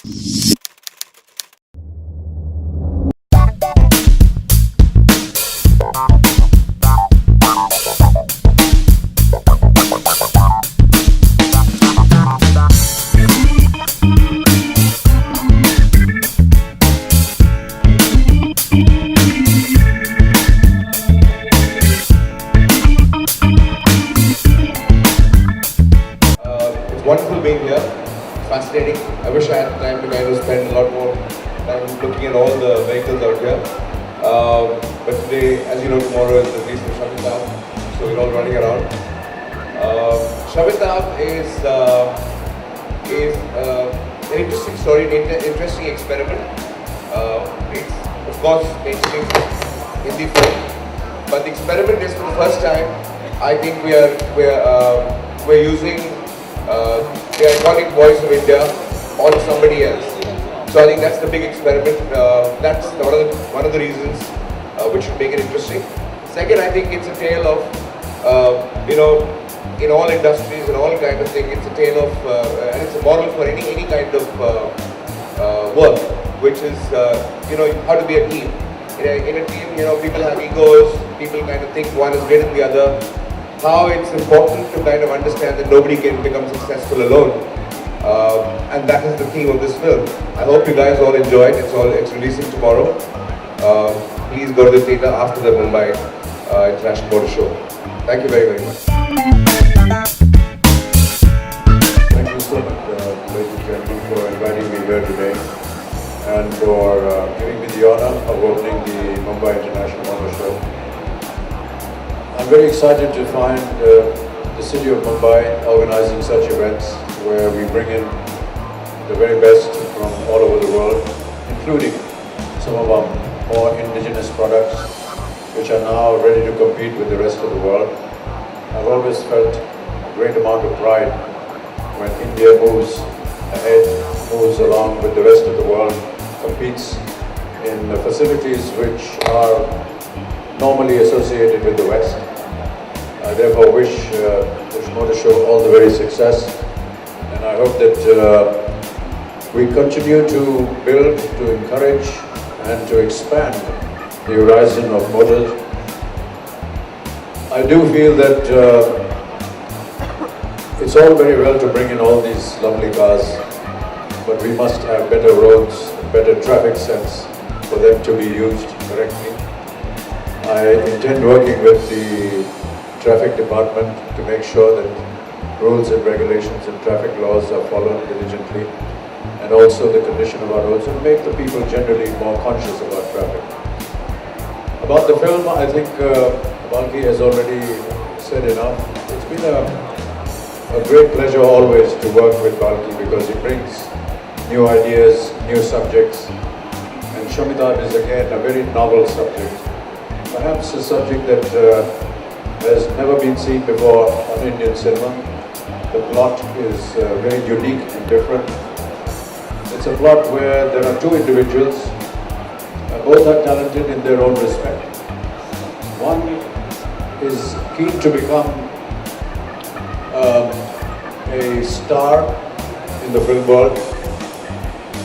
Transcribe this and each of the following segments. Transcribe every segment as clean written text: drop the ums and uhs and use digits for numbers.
It's wonderful being here. Fascinating. I wish I had time to kind of spend a lot more time looking at all the vehicles out here. But today, as you know, tomorrow is the release of Shamitab, so we're all running around. Shamitab is an interesting story, an interesting experiment. It's of course mainstream Hindi film, but the experiment is for the first time. I think we're using the iconic voice of India on somebody else. So I think that's the big experiment. That's one of the reasons which should make it interesting. Second, I think it's a tale of, in all industries and all kind of thing, it's a tale of, and it's a model for any kind of work, which is, how to be a team. In a team, people have egos, people kind of think one is greater than the other. How it's important to kind of understand that nobody can become successful alone. And that is the theme of this film. I hope you guys all enjoy it. It's releasing tomorrow. Please go to the theatre after the Mumbai International Motor Show. Thank you very, very much. Thank you so much, ladies and gentlemen, for inviting me here today and for giving me the honor of opening the Mumbai International Motor Show. I'm very excited to find the city of Mumbai organizing such events where we bring in the very best from all over the world, including some of our more indigenous products, which are now ready to compete with the rest of the world. I've always felt a great amount of pride when India moves ahead, moves along with the rest of the world, competes in the facilities which are normally associated with the West. I therefore wish this motor show all the very success, and I hope that we continue to build, to encourage and to expand the horizon of motors. I do feel that it's all very well to bring in all these lovely cars, but we must have better roads, better traffic sense for them to be used correctly. I intend working with the traffic department to make sure that rules and regulations and traffic laws are followed diligently, and also the condition of our roads, and make the people generally more conscious about traffic. About the film, I think Balki has already said enough. It's been a great pleasure always to work with Balki because he brings new ideas, new subjects, and Shamitab is again a very novel subject. Perhaps a subject that has never been seen before on Indian cinema. The plot is very unique and different. It's a plot where there are two individuals, both are talented in their own respect. One is keen to become a star in the film world,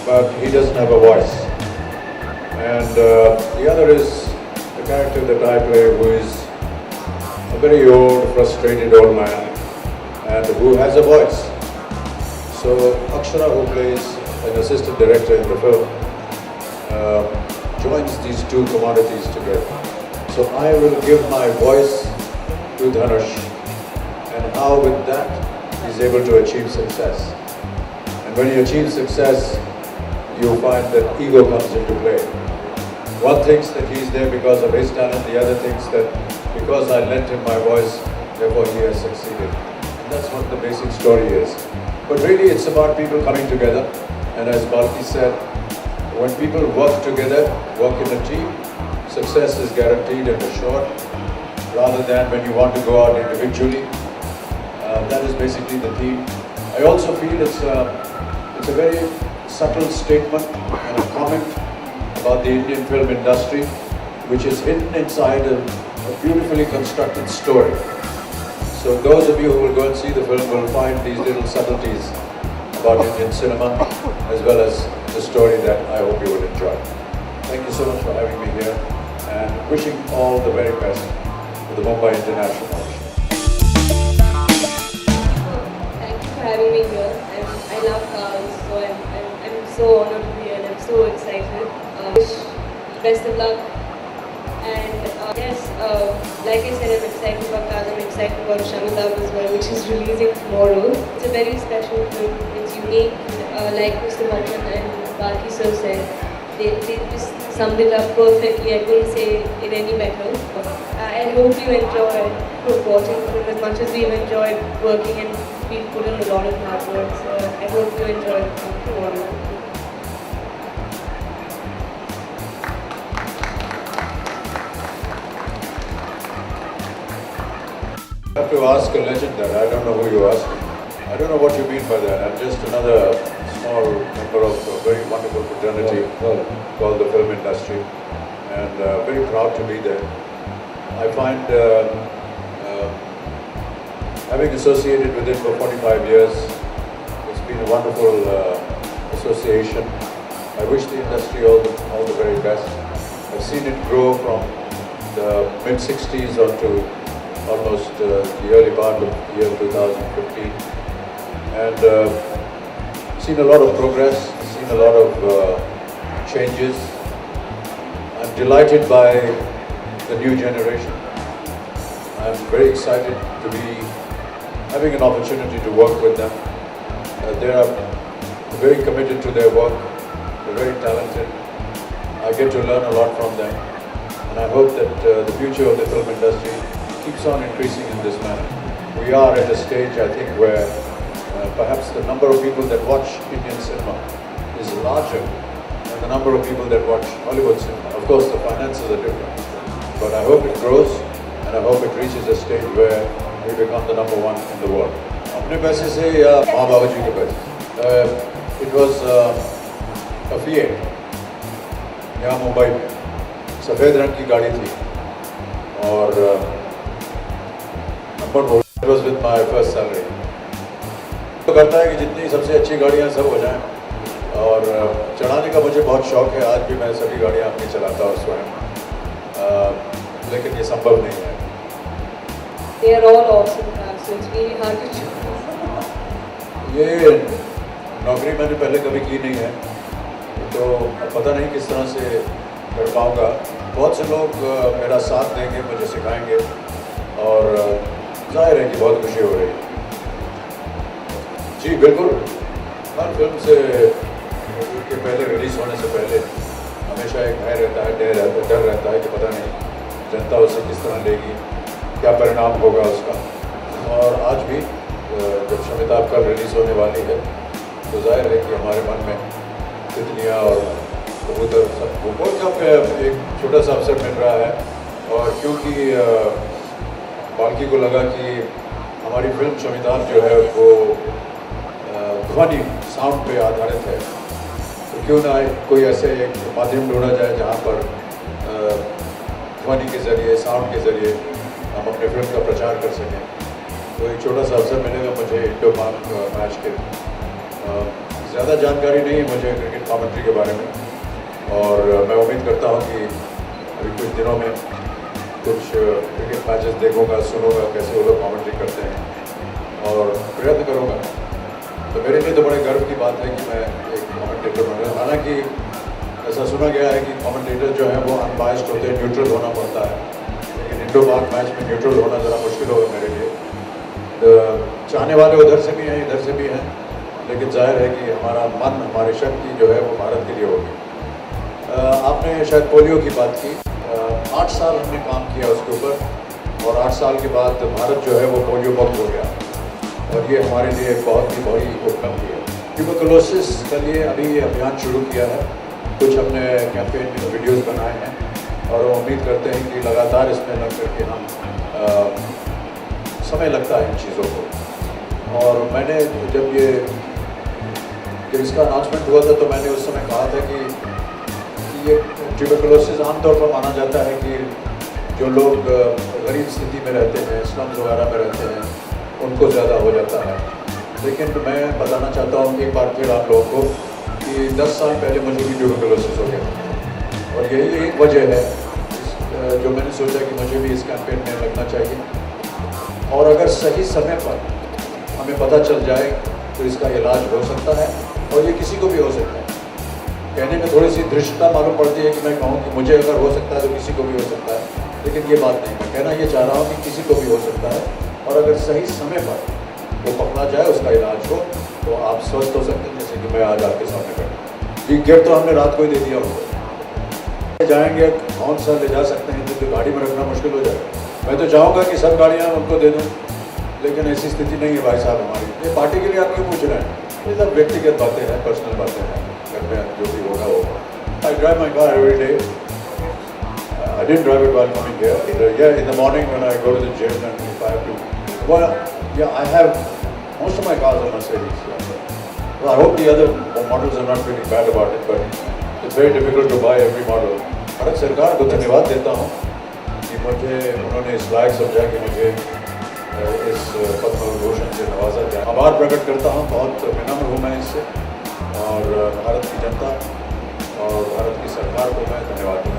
but he doesn't have a voice. And the other is the character that I play, who is a very old, frustrated old man, and who has a voice. So Akshara, who plays an assistant director in the film, joins these two commodities together. So I will give my voice to Dhanush, and how with that he's able to achieve success. And when he achieves success, you find that ego comes into play. One thinks that he's there because of his talent, the other thinks that because I lent him my voice, therefore he has succeeded. And that's what the basic story is. But really it's about people coming together, and as Balki said, when people work together, work in a team, success is guaranteed and assured, rather than when you want to go out individually. That is basically the theme. I also feel it's a very subtle statement and a comment about the Indian film industry, which is hidden inside a beautifully constructed story. So those of you who will go and see the film will find these little subtleties about Indian cinema, as well as the story that I hope you will enjoy. Thank you so much for having me here, and wishing all the very best for the Mumbai International Audition. Thank you for having me here. I love cars, so I'm so honored to be here and I'm so excited. Wish best of luck. And yes, like I said, I'm excited about cars. I'm excited about Shamitab as well, which is releasing tomorrow. It's a very special film. It's unique. Like Mr. Bachchan and Baki sir said, they just summed it up perfectly. I couldn't say it any better. I hope you enjoy watching the film as much as we've enjoyed working, and we've put in a lot of hard work. So I hope you enjoy the film tomorrow. I have to ask a legend that I don't know who you asked. I don't know what you mean by that. I'm just another small member of a very wonderful fraternity called the film industry, and very proud to be there. I find having associated with it for 45 years, it's been a wonderful association. I wish the industry all the very best. I've seen it grow from the mid-60s onto almost the early part of the year 2015, and seen a lot of progress, seen a lot of changes. I'm delighted by the new generation. I'm very excited to be having an opportunity to work with them. They are very committed to their work, they're very talented. I get to learn a lot from them, and I hope that the future of the film industry keeps on increasing in this manner. We are at a stage, I think, where perhaps the number of people that watch Indian cinema is larger than the number of people that watch Hollywood cinema. Of course, the finances are different, but I hope it grows, and I hope it reaches a stage where we become the number one in the world. अपने पैसे से या माँ बाबा जी के पैसे? It was a Fiat, यहाँ मुंबई में सफ़ेद रंग की गाड़ी थी, और It was with my first salary. तो करता है कि जितनी सबसे अच्छी गाड़ियाँ सब हो जाएं, और चलाने का मुझे बहुत शौक है. आज भी मैं सभी गाड़ियाँ अपनी चलाता हूँ स्वयं, लेकिन ये संभव नहीं है. They are all awesome cars, so it's really hard to choose. ये नौकरी मैंने पहले कभी की नहीं है, तो पता नहीं किस तरह से कर पाऊँगा. बहुत से लोग मेरा साथ देंगे, मुझे सिखाएंगे, और जाहिर है कि बहुत खुशी हो रही है. जी बिल्कुल, हर फिल्म से के पहले रिलीज़ होने से पहले हमेशा एक भय रहता है, डर रहता है कि पता नहीं जनता उसे किस तरह लेगी, क्या परिणाम होगा उसका. और आज भी जब शमिताब कल रिलीज़ होने वाली है, तो जाहिर है कि हमारे मन में तितलियाँ और कबूतर सब बहुत जब एक छोटा सा अवसर मिल रहा है. और क्योंकि बाल्की को लगा कि हमारी फिल्म शमिताब जो है वो ध्वनि साउंड पे आधारित है, तो क्यों ना कोई ऐसे एक माध्यम ढूंढा जाए जहाँ पर ध्वनि के ज़रिए, साउंड के ज़रिए हम अपने फिल्म का प्रचार कर सकें. तो एक छोटा सा अवसर मिलेगा मुझे इंडो-पाक मैच के. ज़्यादा जानकारी नहीं है मुझे क्रिकेट कमेंट्री के बारे में, और मैं उम्मीद करता हूँ कि अभी कुछ दिनों में कुछ क्रिकेट मैचेस देखूंगा, सुनूंगा कैसे वो लोग कमेंट्री करते हैं, और प्रयत्न करूंगा. तो मेरे लिए तो बड़े गर्व की बात है कि मैं एक कमेंटेटर बन रहा हूँ. हालांकि ऐसा सुना गया है कि कमेंटेटर जो है वो अनबायस्ड होते हैं, न्यूट्रल होना पड़ता है, लेकिन इंडो-पाक मैच में न्यूट्रल होना ज़रा मुश्किल होगा मेरे लिए. तो चाहने वाले उधर से भी हैं, इधर से भी हैं, लेकिन जाहिर है कि हमारा मन, हमारी शक्ति जो है वो भारत के लिए होगी. आपने शायद पोलियो की बात की. 8 साल हमने काम किया उसके ऊपर, और 8 साल के बाद भारत जो है वो पोलियो मुक्त हो गया, और ये हमारे लिए एक बहुत ही बड़ी उपलब्धि है. ट्यूबरकुलोसिस के लिए अभी ये अभियान शुरू किया है. कुछ हमने कैंपेन में वीडियोस बनाए हैं, और उम्मीद करते हैं कि लगातार इसमें लग करके हम समय लगता है इन चीज़ों को. और मैंने जब इसका अनाउंसमेंट हुआ था, तो मैंने उस समय कहा था कि ये ट्यूबरकुलोसिस आमतौर पर माना जाता है कि जो लोग गरीब स्थिति में रहते हैं, स्लम्स वगैरह में रहते हैं, उनको ज़्यादा हो जाता है. लेकिन मैं बताना चाहता हूँ एक बार फिर आप लोगों को कि 10 साल पहले मुझे भी ट्यूबरकुलोसिस हो गया और यही एक वजह है जो मैंने सोचा कि मुझे भी इस कैंपेन में लगना चाहिए और अगर सही समय पर हमें पता चल जाए तो इसका इलाज हो सकता है और ये किसी को भी हो सकता है। कहने में थोड़ी सी धृष्टता मालूम पड़ती है कि मैं कहूँ कि मुझे अगर हो सकता है तो किसी को भी हो सकता है, लेकिन ये बात नहीं। मैं कहना ये चाह रहा हूँ कि किसी को भी हो सकता है और अगर सही समय पर वो पकड़ा जाए, उसका इलाज हो तो आप स्वस्थ हो सकते हैं, जैसे कि मैं आज आपके सामने बैठा। ये गिफ्ट तो हमने रात को ही दे दिया उनको। जाएंगे कौन सा ले जा सकते हैं तो गाड़ी में रखना मुश्किल हो जाएगा। मैं तो चाहूँगा कि सब गाड़ियाँ उनको दे दूँ, लेकिन ऐसी स्थिति नहीं है भाई साहब हमारी। ये पार्टी के लिए आप क्यों पूछ रहे हैं? ये सब व्यक्तिगत बातें हैं, पर्सनल बातें हैं, घर में जो भी होगा वो। I drive my car every day. I didn't drive it while coming here. Yeah, in the morning when I go to the gym and if I have to. Well, yeah, I have most of my cars are Mercedes. Well, I hope the other models are not feeling bad about it, but it's very difficult to buy every model. Bharat सरकार को धन्यवाद देता हूँ कि मुझे उन्होंने इस लायक समझा कि मुझे इस पद्म विभूषण से नवाजा जाए। आभार प्रकट करता हूँ, बहुत विनम्र हूँ मैं इससे और भारत की जनता और भारत की सरकार को मैं धन्यवाद दूँ।